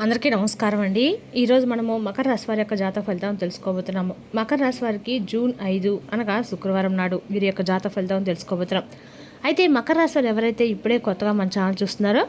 అందరికీ నమస్కారం అండి. ఈరోజు మనము మకర రాశి వారి యొక్క జాతక ఫలితం తెలుసుకోబోతున్నాము. మకర రాశి వారికి జూన్ 5 అనగా శుక్రవారం నాడు వీరి యొక్క జాతక ఫలితం తెలుసుకోబోతున్నాం. అయితే మకర రాశి వారు ఎవరైతే ఇప్పుడే కొత్తగా మన ఛానల్ చూస్తున్నారో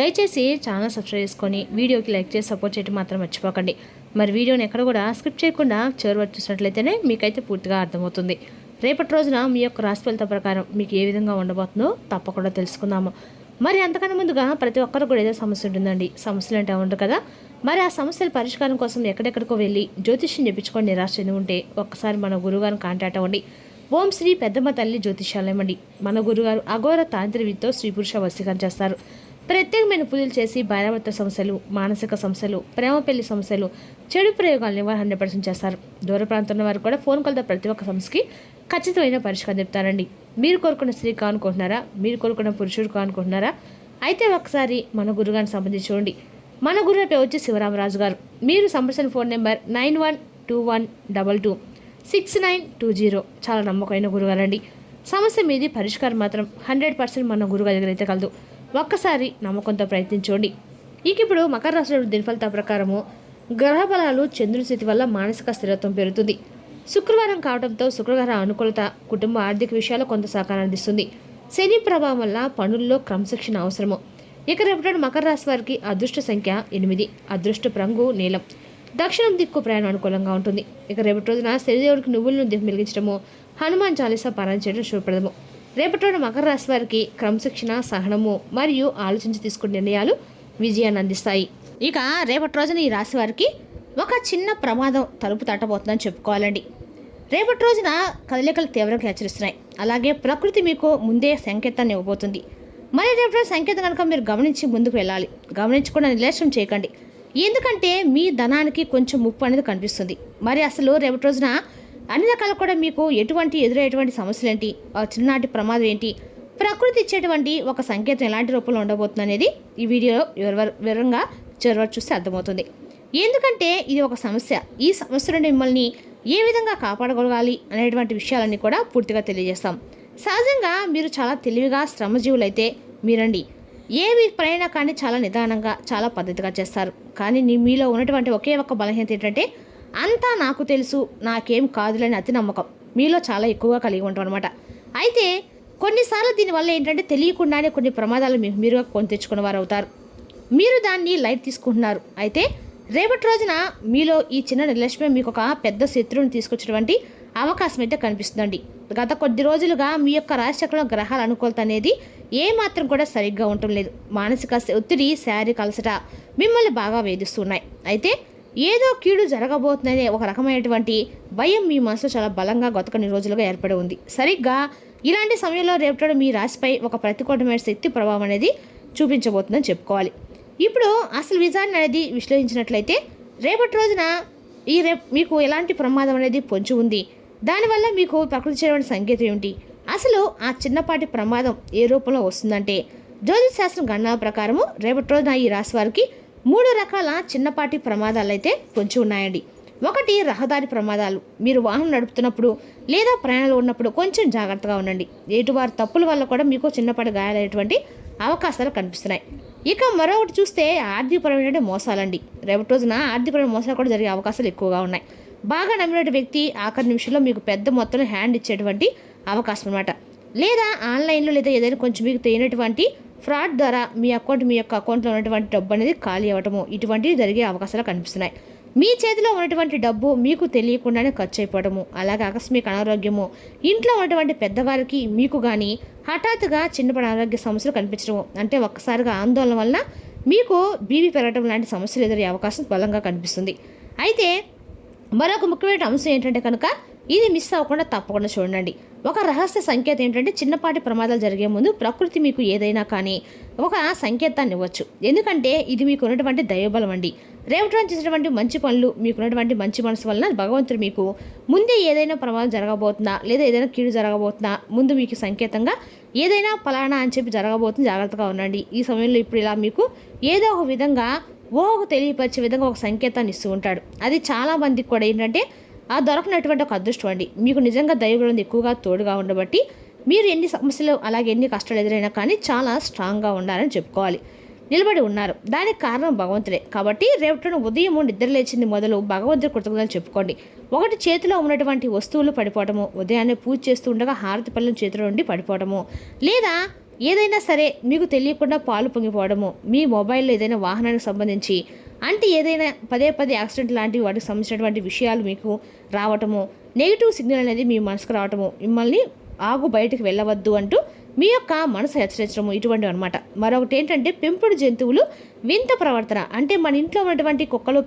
దయచేసి ఛానల్ సబ్స్క్రైబ్ చేసుకొని వీడియోకి లైక్ చేసి సపోర్ట్ చేయడం మాత్రం మర్చిపోకండి. మరి వీడియోని ఎక్కడ కూడా స్కిప్ చేయకుండా చివరి వరకు చూసినట్లయితేనే మీకైతే పూర్తిగా అర్థమవుతుంది. రేపటి రోజున మీ యొక్క రాశి ఫలితం ప్రకారం మీకు ఏ విధంగా ఉండబోతుందో తప్పకుండా తెలుసుకుందాము. మరి అంతకన్నా ముందుగా ప్రతి ఒక్కరు కూడా ఏదో సమస్య ఉంటుందండి. సమస్యలు అంటే ఉండదు కదా. మరి ఆ సమస్యల పరిష్కారం కోసం ఎక్కడెక్కడికో వెళ్ళి జ్యోతిష్యం చెప్పించుకొని నిరాశ చెంది ఉంటే ఒక్కసారి మన గురుగారిని కాంటాక్ట్ అవ్వండి. ఓం శ్రీ పెద్దమ్మ తల్లి జ్యోతిష్యాలయం అండి. మన గురుగారు అఘోర తాంత్రికతో స్త్రీ పురుష వశీకరణ చేస్తారు. ప్రత్యేకమైన పూజలు చేసి భార్యాభర్త సమస్యలు, మానసిక సమస్యలు, ప్రేమ పెళ్లి సమస్యలు, చెడు ప్రయోగాలు నివారణ 100% చేస్తారు. దూర ప్రాంతంలో వారు కూడా ఫోన్ కాల్తో ప్రతి ఒక్క సమస్యకి ఖచ్చితమైన పరిష్కారం చెప్తారండి. మీరు కోరుకున్న స్త్రీ కానుకుంటున్నారా? మీరు కోరుకున్న పురుషుడు కానుకుంటున్నారా? అయితే ఒకసారి మన గురుగారిని సంబంధించి చూడండి. మన గురువు పేరు వచ్చి శివరామరాజు గారు. మీరు సంప్రదించిన ఫోన్ నెంబర్ 9121226920. చాలా నమ్మకమైన గురుగారండి. సమస్య మీది పరిష్కారం మాత్రం 100% మన గురుగారి దగ్గర అయితే కలదు. ఒక్కసారి నమ్మకంతో ప్రయత్నించండి. ఇప్పుడు మకర రాశిలో దినఫలిత ప్రకారము గ్రహ బలాలు చంద్రుని స్థితి వల్ల మానసిక స్థిరత్వం పెరుగుతుంది. శుక్రవారం కావడంతో శుక్రవారం అనుకూలత కుటుంబ ఆర్థిక విషయాల్లో కొంత సహకారం అందిస్తుంది. శని ప్రభావం వల్ల పనుల్లో క్రమశిక్షణ అవసరము. రేపటి మకర రాశి వారికి అదృష్ట సంఖ్య 8, అదృష్ట రంగు నీలం, దక్షిణం దిక్కు ప్రయాణం అనుకూలంగా ఉంటుంది. రేపటి రోజున శనిదేవుడికి నువ్వులను వెలిగించడము, హనుమాన్ చాలీసా పారాయణ చేయడం శుభప్రదము. రేపటి రోజున మకర రాశి వారికి క్రమశిక్షణ, సహనము మరియు ఆలోచించి తీసుకునే నిర్ణయాలు విజయాన్ని అందిస్తాయి. రేపటి రోజున ఈ రాశి వారికి ఒక చిన్న ప్రమాదం తలుపు తట్టబోతుందని చెప్పుకోవాలండి. రేపటి రోజున కదలికలు తీవ్రంగా హెచ్చరిస్తున్నాయి. అలాగే ప్రకృతి మీకు ముందే సంకేతాన్ని ఇవ్వబోతుంది. మరి రేపటి రోజు సంకేతం కనుక మీరు గమనించి ముందుకు వెళ్ళాలి. గమనించకుండా నిర్లక్ష్యం చేయకండి. ఎందుకంటే మీ ధనానికి కొంచెం ముప్పు అనేది కనిపిస్తుంది. మరి అసలు రేపటి రోజున అన్ని రకాలు కూడా మీకు ఎదురయ్యేటువంటి సమస్యలు ఏంటి, చిన్ననాటి ప్రమాదం ఏంటి, ప్రకృతి ఇచ్చేటువంటి ఒక సంకేతం ఎలాంటి రూపంలో ఉండబోతుంది అనేది ఈ వీడియో వివరంగా చివరి చూస్తే అర్థమవుతుంది. ఎందుకంటే ఇది ఒక సమస్య. ఈ సమస్య నుండి మిమ్మల్ని ఏ విధంగా కాపాడగలగాలి అనేటువంటి విషయాలన్నీ కూడా పూర్తిగా తెలియజేస్తాం. సహజంగా మీరు చాలా తెలివిగా శ్రమజీవులైతే మీరండి ఏవి పనైనా కానీ చాలా నిదానంగా, చాలా పద్ధతిగా చేస్తారు. కానీ మీలో ఉన్నటువంటి ఒకే ఒక్క బలహీనత ఏంటంటే అంతా నాకు తెలుసు, నాకేం కాదులని అతి నమ్మకం మీలో చాలా ఎక్కువగా కలిగి ఉంటాం అనమాట. అయితే కొన్నిసార్లు దీనివల్ల ఏంటంటే తెలియకుండానే కొన్ని ప్రమాదాలు మీరు కొని తెచ్చుకున్న వారు అవుతారు. మీరు దాన్ని లైట్ తీసుకుంటున్నారు. అయితే రేపటి రోజున మీలో ఈ చిన్న నిర్లక్ష్యం మీకు ఒక పెద్ద శత్రువుని తీసుకొచ్చినటువంటి అవకాశం అయితే కనిపిస్తుందండి. గత కొద్ది రోజులుగా మీ యొక్క రాశిచక్రంలో గ్రహాల అనుకూలత అనేది ఏమాత్రం కూడా సరిగ్గా ఉండటం లేదు. మానసిక ఒత్తిడి, శారీరక అలసట మిమ్మల్ని బాగా వేధిస్తున్నాయి. అయితే ఏదో కీడు జరగబోతుందనే ఒక రకమైనటువంటి భయం మీ మనసులో చాలా బలంగా గత కొన్ని రోజులుగా ఏర్పడి ఉంది. సరిగ్గా ఇలాంటి సమయంలో రేపటి మీ రాశిపై ఒక ప్రతికూలమైన శక్తి ప్రభావం అనేది చూపించబోతుందని చెప్పుకోవాలి. ఇప్పుడు అసలు విజయాన్ని అనేది విశ్లేషించినట్లయితే రేపటి రోజున మీకు ఎలాంటి ప్రమాదం అనేది పొంచి ఉంది, దానివల్ల మీకు ప్రకృతి చేయడానికి సంకేతం ఏమిటి, అసలు ఆ చిన్నపాటి ప్రమాదం ఏ రూపంలో వస్తుందంటే జ్యోతిష్ శాస్త్రం గణన ప్రకారము రేపటి రోజున ఈ రాశి వారికి 3 రకాల చిన్నపాటి ప్రమాదాలు అయితే పొంచి ఉన్నాయండి. ఒకటి రహదారి ప్రమాదాలు. మీరు వాహనం నడుపుతున్నప్పుడు లేదా ప్రయాణంలో ఉన్నప్పుడు కొంచెం జాగ్రత్తగా ఉండండి. ఎటువారి తప్పుల వల్ల కూడా మీకు చిన్నపాటి గాయాలయ్యేటువంటి అవకాశాలు కనిపిస్తున్నాయి. మరొకటి చూస్తే ఆర్థికపరమైన మోసాలండి. రేపటి రోజున ఆర్థికపరమైన మోసాలు కూడా జరిగే అవకాశాలు ఎక్కువగా ఉన్నాయి. బాగా నమ్మిన వ్యక్తి ఆఖరి నిమిషంలో మీకు పెద్ద మొత్తంలో హ్యాండ్ ఇచ్చేటువంటి అవకాశం అనమాట. లేదా ఆన్లైన్లో లేదా ఏదైనా కొంచెం మీకు తెలియనటువంటి ఫ్రాడ్ ద్వారా మీ యొక్క అకౌంట్లో ఉన్నటువంటి డబ్బు అనేది ఖాళీ అవ్వటము, ఇటువంటివి జరిగే అవకాశాలు కనిపిస్తున్నాయి. మీ చేతిలో ఉన్నటువంటి డబ్బు మీకు తెలియకుండానే ఖర్చు అయిపోవడము, అలాగే ఆకస్మిక అనారోగ్యము, ఇంట్లో ఉన్నటువంటి పెద్దవారికి మీకు కానీ హఠాత్తుగా చిన్నపాటి అనారోగ్య సమస్యలు కనిపించడము, అంటే ఒక్కసారిగా ఆందోళన వల్ల మీకు బీపీ పెరగడం లాంటి సమస్యలు ఎదురయ్యే అవకాశం బలంగా కనిపిస్తుంది. అయితే మరొక ముఖ్యమైన అంశం ఏంటంటే కనుక ఇది మిస్ అవ్వకుండా తప్పకుండా చూడండి. ఒక రహస్య సంకేతం ఏంటంటే చిన్నపాటి ప్రమాదాలు జరిగే ముందు ప్రకృతి మీకు ఏదైనా కానీ ఒక సంకేతాన్ని ఇవ్వచ్చు. ఎందుకంటే ఇది మీకు ఉన్నటువంటి దైవబలం అండి. రేపటి రోజు చేసినటువంటి మంచి పనులు, మీకున్నటువంటి మంచి మనసు వలన భగవంతుడు మీకు ముందే ఏదైనా ప్రమాదం జరగబోతుందా లేదా ఏదైనా కీడు జరగబోతుందా ముందు మీకు సంకేతంగా ఏదైనా ఫలానా అని చెప్పి జరగబోతుంది, జాగ్రత్తగా ఉండండి. ఈ సమయంలో ఇప్పుడు ఇలా మీకు ఏదో ఒక విధంగా తెలియపరిచే విధంగా ఒక సంకేతాన్ని ఇస్తూ ఉంటాడు. అది చాలా మందికి కూడా ఏంటంటే ఆ దొరకనటువంటి ఒక అదృష్టం అండి. మీకు నిజంగా దైవబలం ఎక్కువగా తోడుగా ఉండబట్టి మీరు ఎన్ని సమస్యలు అలాగే ఎన్ని కష్టాలు ఎదురైనా కానీ చాలా స్ట్రాంగ్గా ఉండాలని చెప్పుకోవాలి. నిలబడి ఉన్నారు. దానికి కారణం భగవంతుడే. కాబట్టి రేపటి ఉదయం నిద్ర లేచింది మొదలు భగవంతుడి కృతజ్ఞతలు చెప్పుకోండి. ఒకటి చేతిలో ఉన్నటువంటి వస్తువులు పడిపోవటము, ఉదయాన్నే పూజ చేస్తూ ఉండగా హారతి పళ్ళం చేతిలో నుండి పడిపోవడము, లేదా ఏదైనా సరే మీకు తెలియకుండా పాలు పొంగిపోవడము, మీ మొబైల్లో ఏదైనా వాహనానికి సంబంధించి అంటే ఏదైనా పదే పదే యాక్సిడెంట్ లాంటివి వాటికి సంబంధించినటువంటి విషయాలు మీకు రావటము, నెగిటివ్ సిగ్నల్ అనేది మీ మనసుకు రావటము, మిమ్మల్ని బయటికి వెళ్ళవద్దు అంటూ మీ యొక్క మనసు హెచ్చరించడము, ఇటువంటివి అనమాట. మరొకటి ఏంటంటే పెంపుడు జంతువులు వింత ప్రవర్తన. అంటే మన ఇంట్లో ఉన్నటువంటి కుక్కలు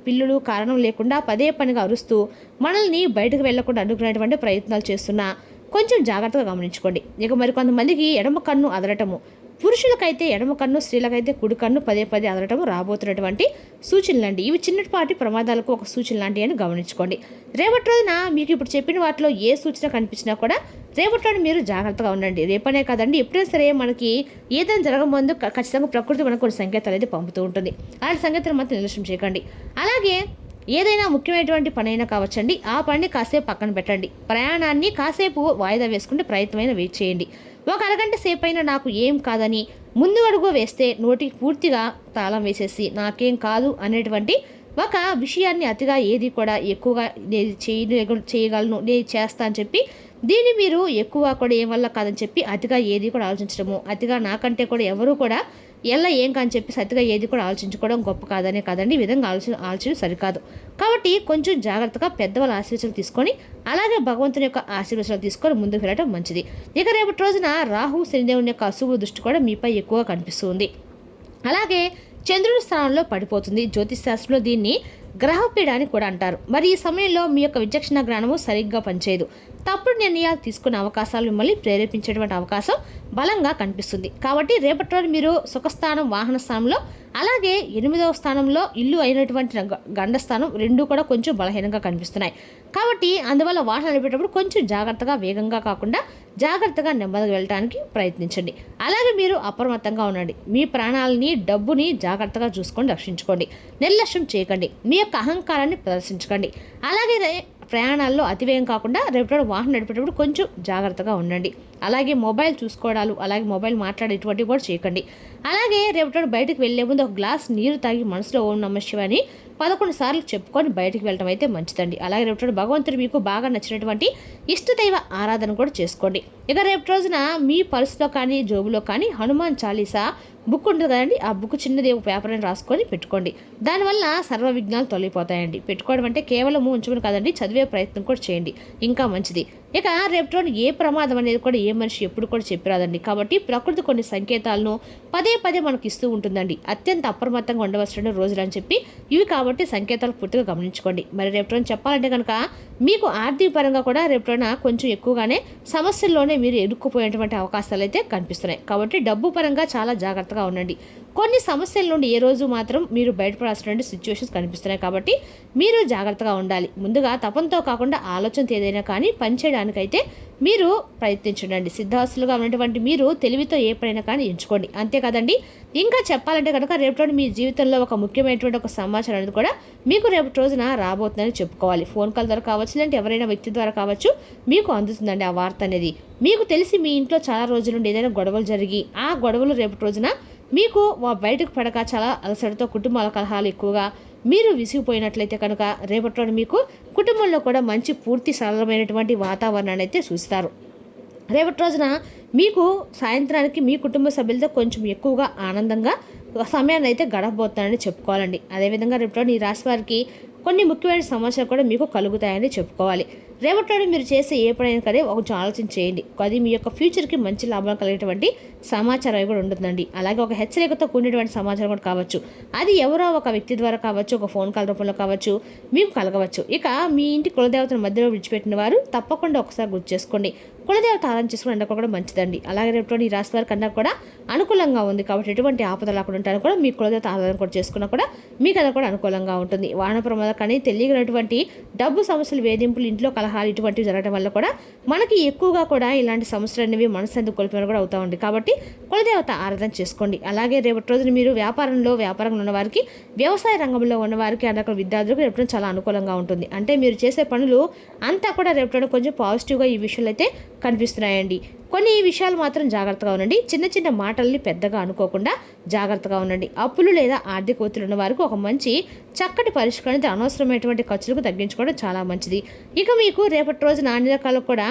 పిల్లులు కారణం లేకుండా పదే పనిగా అరుస్తూ మనల్ని బయటకు వెళ్లకుండా అడ్డుకునేటువంటి ప్రయత్నాలు చేస్తున్నా కొంచెం జాగ్రత్తగా గమనించుకోండి. ఇక మరికొంతమందికి ఎడమ కన్ను అదరటము, పురుషులకైతే ఎడమ కన్ను, స్త్రీలకైతే కుడి కన్ను పదే పదే అదరటము రాబోతున్నటువంటి సూచనలండి. ఇవి చిన్నపాటి ప్రమాదాలకు ఒక సూచన లాంటివి అని గమనించుకోండి. రేపటి రోజున మీకు ఇప్పుడు చెప్పిన వాటిలో ఏ సూచన కనిపించినా కూడా రేపటి రోజు మీరు జాగ్రత్తగా ఉండండి. రేపనే కాదండి, ఎప్పుడైనా సరే మనకి ఏదైనా జరగముందు ఖచ్చితంగా ప్రకృతి మనకు కొన్ని సంకేతాలు అయితే పంపుతూ ఉంటుంది. అలాంటి సంకేతాలు మాత్రం నిర్లక్ష్యం చేయకండి. అలాగే ఏదైనా ముఖ్యమైనటువంటి పని అయినా కావచ్చండి, ఆ పనిని కాసేపు పక్కన పెట్టండి. ప్రయాణాన్ని కాసేపు వాయిదా వేసుకుంటే ప్రయత్నమైన వెయిట్ చేయండి. ఒక అరగంట సేపు అయినా నాకు ఏం కాదని ముందు అడుగు వేస్తే నోటికి పూర్తిగా తాళం వేసేసి నాకేం కాదు అనేటువంటి ఒక విషయాన్ని అతిగా ఏది కూడా ఎక్కువగా నేను చేయగలను, నేను చేస్తా అని చెప్పి దీన్ని మీరు ఎక్కువ కూడా ఏం వల్ల కాదని చెప్పి అతిగా ఏది కూడా ఆలోచించడము, అతిగా నాకంటే కూడా ఎవరు కూడా ఏం కాని చెప్పి సతిగా ఏది కూడా ఆలోచించుకోవడం గొప్ప కాదనే కాదండి. ఈ విధంగా ఆలోచన సరికాదు. కాబట్టి కొంచెం జాగ్రత్తగా పెద్దవాళ్ళ ఆశీర్వచనం తీసుకొని అలాగే భగవంతుని యొక్క ఆశీర్వచనం తీసుకొని ముందుకు వెళ్ళడం మంచిది. ఇక రేపటి రోజున రాహు శనిదేవుని యొక్క అశుభ దృష్టి కూడా మీపై ఎక్కువగా కనిపిస్తుంది. అలాగే చంద్రుడి స్థానంలో పడిపోతుంది. జ్యోతిష్ శాస్త్రంలో దీన్ని గ్రహపీడ అని కూడా అంటారు. మరి ఈ సమయంలో మీ యొక్క విచక్షణ జ్ఞానము సరిగ్గా పనిచేయదు. తప్పుడు నిర్ణయాలు తీసుకునే అవకాశాలు మిమ్మల్ని ప్రేరేపించేటువంటి అవకాశం బలంగా కనిపిస్తుంది. కాబట్టి రేపటి రోజు మీరు సుఖస్థానం, వాహన స్థానంలో, అలాగే 8వ స్థానంలో ఇల్లు అయినటువంటి గండస్థానం రెండూ కూడా కొంచెం బలహీనంగా కనిపిస్తున్నాయి. కాబట్టి అందువల్ల వాహనం నడిపేటప్పుడు కొంచెం జాగ్రత్తగా, వేగంగా కాకుండా జాగ్రత్తగా నెమ్మదిగా వెళ్ళడానికి ప్రయత్నించండి. అలాగే మీరు అప్రమత్తంగా ఉండండి. మీ ప్రాణాలని, డబ్బుని జాగ్రత్తగా చూసుకొని రక్షించుకోండి. నిర్లక్ష్యం చేయకండి. మీ యొక్క అహంకారాన్ని ప్రదర్శించకండి. అలాగే ప్రయాణాల్లో అతివేగం కాకుండా రేపటి వాహనం నడిపేటప్పుడు కొంచెం జాగ్రత్తగా ఉండండి. అలాగే మొబైల్ చూసుకోవడాలు, అలాగే మొబైల్ మాట్లాడే ఇటువంటివి కూడా చేయకండి. అలాగే రేపటి బయటకు వెళ్లే ముందు ఒక గ్లాస్ నీరు తాగి మనసులో ఓం నమః శివాయ అని 11 సార్లు చెప్పుకొని బయటికి వెళ్ళడం అయితే మంచిదండి. అలాగే రేపటి భగవంతుడు మీకు బాగా నచ్చినటువంటి ఇష్టదైవ ఆరాధన కూడా చేసుకోండి. ఇక రేపటి రోజున మీ పర్సులో కానీ జోబులో కానీ హనుమాన్ చాలీసా బుక్ ఉంటుంది కదండి, ఆ బుక్ చిన్నది ఒక పేపర్ని రాసుకొని పెట్టుకోండి. దానివల్ల సర్వ విఘ్నాలు తొలగిపోతాయండి. పెట్టుకోవడం అంటే కేవలం ఉంచుకుని కాదండి, చదివే ప్రయత్నం కూడా చేయండి, ఇంకా మంచిది. ఇక రేపటి రోజు ఏ ప్రమాదం అనేది కూడా ఏ మనిషి ఎప్పుడు కూడా చెప్పిరాదండి. కాబట్టి ప్రకృతి కొన్ని సంకేతాలను పదే పదే మనకు ఇస్తూ ఉంటుందండి. అత్యంత అప్రమత్తంగా ఉండవలసిన రోజులు అని చెప్పి ఇవి కాబట్టి సంకేతాలు పూర్తిగా గమనించుకోండి. మరి రేపటి రోజు చెప్పాలంటే కనుక మీకు ఆర్థిక పరంగా కూడా రేపటి రోజున కొంచెం ఎక్కువగానే సమస్యల్లోనే మీరు ఎదుర్కొపోయేటువంటి అవకాశాలు అయితే కనిపిస్తున్నాయి. కాబట్టి డబ్బు పరంగా చాలా జాగ్రత్తగా ఉండండి. కొన్ని సమస్యల నుండి ఏ రోజు మాత్రం మీరు బయటపడాల్సినటువంటి సిచ్యువేషన్స్ కనిపిస్తున్నాయి. కాబట్టి మీరు జాగ్రత్తగా ఉండాలి. ముందుగా తపంతో కాకుండా ఆలోచనతో ఏదైనా కానీ పనిచేయడానికైతే మీరు ప్రయత్నించండి. సిద్ధాస్తులుగా ఉన్నటువంటి మీరు తెలివితో ఏ పనైనా కానీ ఎంచుకోండి. అంతే కదండి. ఇంకా చెప్పాలంటే కనుక రేపటి మీ జీవితంలో ఒక ముఖ్యమైనటువంటి ఒక సమాచారం అనేది కూడా మీకు రేపటి రోజున రాబోతుందని చెప్పుకోవాలి. ఫోన్ కాల్ ద్వారా కావచ్చు, లేదంటే ఎవరైనా వ్యక్తి ద్వారా కావచ్చు, మీకు అందుతుందండి ఆ వార్త అనేది. మీకు తెలిసి మీ ఇంట్లో చాలా రోజుల నుండి ఏదైనా గొడవలు జరిగి ఆ గొడవలు రేపటి రోజున మీకు బయటకు పడక చాలా అలసటతో కుటుంబాల కలహాలు ఎక్కువగా మీరు విసిగిపోయినట్లయితే కనుక రేపటి రోజు మీకు కుటుంబంలో కూడా మంచి పూర్తి సరళమైనటువంటి వాతావరణాన్ని అయితే చూస్తారు. రేపటి రోజున మీకు సాయంత్రానికి మీ కుటుంబ సభ్యులతో కొంచెం ఎక్కువగా ఆనందంగా సమయాన్ని అయితే గడపబోతున్నానని చెప్పుకోవాలండి. అదేవిధంగా రేపటి ఈ రాశి వారికి కొన్ని ముఖ్యమైన సమస్యలు కూడా మీకు కలుగుతాయని చెప్పుకోవాలి. రేపటి మీరు చేసే ఏ పనైనా కానీ కొంచెం ఆలోచన చేయండి. అది మీ యొక్క ఫ్యూచర్కి మంచి లాభం కలిగేటువంటి సమాచారం కూడా ఉంటుందండి. అలాగే ఒక హెచ్చరికతో కూడినటువంటి సమాచారం కూడా కావచ్చు. అది ఎవరో ఒక వ్యక్తి ద్వారా కావచ్చు, ఒక ఫోన్ కాల్ రూపంలో కావచ్చు, మీకు కలగవచ్చు. ఇక మీ ఇంటి కులదేవతను మధ్యలో విడిచిపెట్టిన వారు తప్పకుండా ఒకసారి గుర్తు చేసుకోండి. కులదేవత ఆరాధన చేసుకుని అన్న కూడా మంచిదండి. అలాగే రేపటి ఈ రాశి వారి కన్నా కూడా అనుకూలంగా ఉంది. కాబట్టి ఎటువంటి ఆపదలు లేకుండా ఉంటాను కూడా మీ కులదేవత ఆరాధన కూడా చేసుకున్నా కూడా మీకు అది కూడా అనుకూలంగా ఉంటుంది. వాహన ప్రమాదం కానీ తెలియనటువంటి డబ్బు సమస్యలు, వేధింపులు, ఇంట్లో కలహాలు ఇటువంటివి జరగడం వల్ల కూడా మనకి ఎక్కువగా కూడా ఇలాంటి సమస్యలు అనేవి మనసు కోల్పోయిన కూడా అవుతూ ఉంది. కాబట్టి కులదేవత ఆరాధన చేసుకోండి. అలాగే రేపటి రోజున మీరు వ్యాపారంలో ఉన్నవారికి, వ్యవసాయ రంగంలో ఉన్నవారికి, అక్కడ విద్యార్థులకు రేపటి చాలా అనుకూలంగా ఉంటుంది. అంటే మీరు చేసే పనులు అంతా కూడా రేపటి కొంచెం పాజిటివ్గా ఈ విషయంలో అయితే కనిపిస్తున్నాయండి. కొన్ని విషయాలు మాత్రం జాగ్రత్తగా ఉండండి. చిన్న చిన్న మాటల్ని పెద్దగా అనుకోకుండా జాగ్రత్తగా ఉండండి. అప్పులు లేదా ఆర్థిక ఒత్తిడి ఉన్న వారికి ఒక మంచి చక్కటి పరిష్కారం, అనవసరమైనటువంటి ఖర్చులకు తగ్గించుకోవడం చాలా మంచిది. ఇక మీకు రేపటి రోజున అన్ని రకాలకు కూడా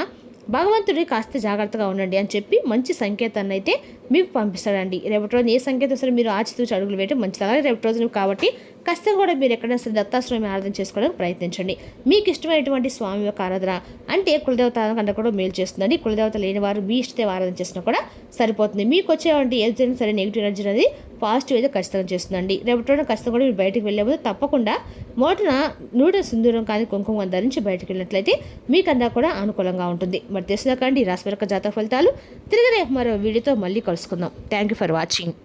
భగవంతుడి కాస్త జాగ్రత్తగా ఉండండి అని చెప్పి మంచి సంకేతాన్ని అయితే మీకు పంపిస్తాడండి. రేపటి రోజున ఏ సంకేతం సరే మీరు ఆచితూచి అడుగులు వేయడం మంచిది. అలాగే రేపటి రోజున కాబట్టి ఖచ్చితంగా కూడా మీరు ఎక్కడైనా సరే దత్తాశ్రమి ఆరాధన చేసుకోవడానికి ప్రయత్నించండి. మీకు ఇష్టమైనటువంటి స్వామి యొక్క ఆరాధన అంటే కులదేవత కన్నా కూడా మేలు చేస్తుందండి. కులదేవత లేని వారు మీ ఇష్టదేవ ఆరాధన చేసినా కూడా సరిపోతుంది. మీకు వచ్చేటువంటి ఏదైనా సరే నెగిటివ్ ఎనర్జీ అనేది పాజిటివ్ అయితే ఖచ్చితంగా చేస్తుందండి. రేపటి రోజున ఖచ్చితంగా కూడా మీరు బయటకు వెళ్ళే ముందు తప్పకుండా మోటన నూనె సింధూరం కానీ కుంకుమ ధరించి బయటకు వెళ్ళినట్లయితే మీకన్నా కూడా అనుకూలంగా ఉంటుంది. మరి తెలిసిన కండి రాశి జాతక ఫలితాలు తిరిగి రేపు మరో వీడియోతో మళ్ళీ కలుసుకుందాం. Thank you for watching.